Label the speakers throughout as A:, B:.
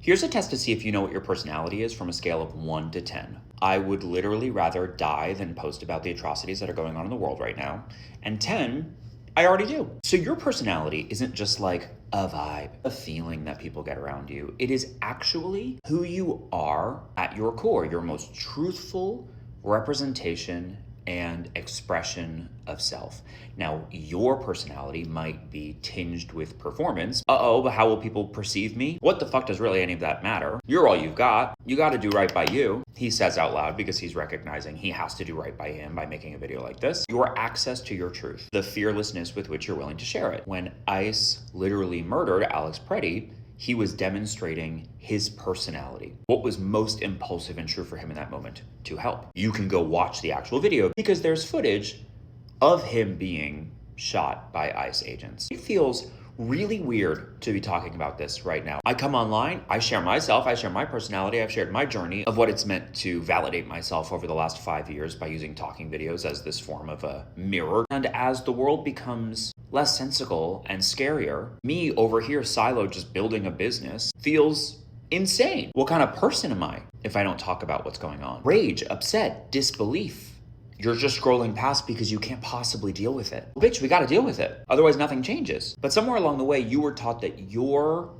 A: Here's a test to see if you know what your personality is from a scale of 1 to 10. I would literally rather die than post about the atrocities that are going on in the world right now. And 10, I already do. So your personality isn't just like a vibe, a feeling that people get around you. It is actually who you are at your core, your most truthful representation and expression of self. Now, your personality might be tinged with performance. But how will people perceive me? What the fuck does really any of that matter? You're all you've got. You got to do right by you. He says out loud because he's recognizing he has to do right by him by making a video like this. Your access to your truth, the fearlessness with which you're willing to share it. When ICE literally murdered Alex Preddy, he was demonstrating his personality. What was most impulsive and true for him in that moment? To help. You can go watch the actual video because there's footage of him being shot by ICE agents. It feels really weird to be talking about this right now. I come online, I share myself, I share my personality, I've shared my journey of what it's meant to validate myself over the last 5 years by using talking videos as this form of a mirror. And as the world becomes less sensical and scarier, me over here siloed just building a business feels insane. What kind of person am I if I don't talk about what's going on? Rage, upset, disbelief. You're just scrolling past because you can't possibly deal with it. Well, bitch, we gotta deal with it. Otherwise nothing changes. But somewhere along the way, you were taught that your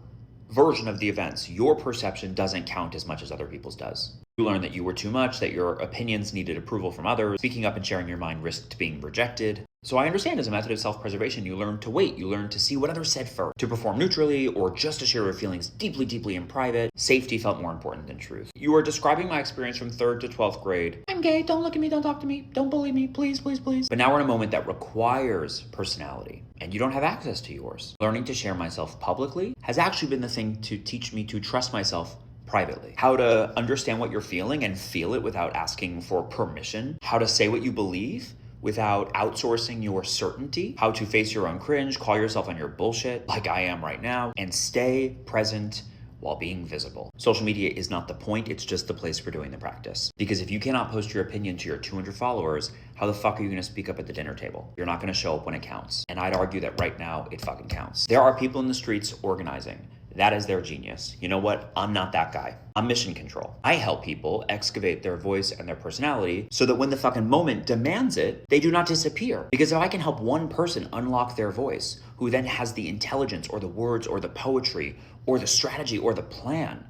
A: version of the events, your perception doesn't count as much as other people's does. You learned that you were too much, that your opinions needed approval from others. Speaking up and sharing your mind risked being rejected. So I understand as a method of self-preservation, you learn to wait, you learn to see what others said first, to perform neutrally, or just to share your feelings deeply, deeply in private. Safety felt more important than truth. You are describing my experience from 3rd to 12th grade. I'm gay, don't look at me, don't talk to me, don't bully me, please, please, please. But now we're in a moment that requires personality, and you don't have access to yours. Learning to share myself publicly has actually been the thing to teach me to trust myself privately. How to understand what you're feeling and feel it without asking for permission. How to say what you believe without outsourcing your certainty. How to face your own cringe, call yourself on your bullshit like I am right now, and stay present while being visible. Social media is not the point, it's just the place for doing the practice. Because if you cannot post your opinion to your 200 followers, how the fuck are you gonna speak up at the dinner table? You're not gonna show up when it counts. And I'd argue that right now, it fucking counts. There are people in the streets organizing. That is their genius. You know what? I'm not that guy. I'm mission control. I help people excavate their voice and their personality so that when the fucking moment demands it, they do not disappear. Because if I can help one person unlock their voice, who then has the intelligence or the words or the poetry or the strategy or the plan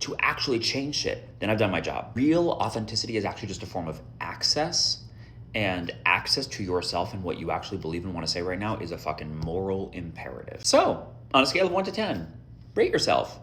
A: to actually change shit, then I've done my job. Real authenticity is actually just a form of access, and access to yourself and what you actually believe and want to say right now is a fucking moral imperative. So, on a scale of 1 to 10, rate yourself.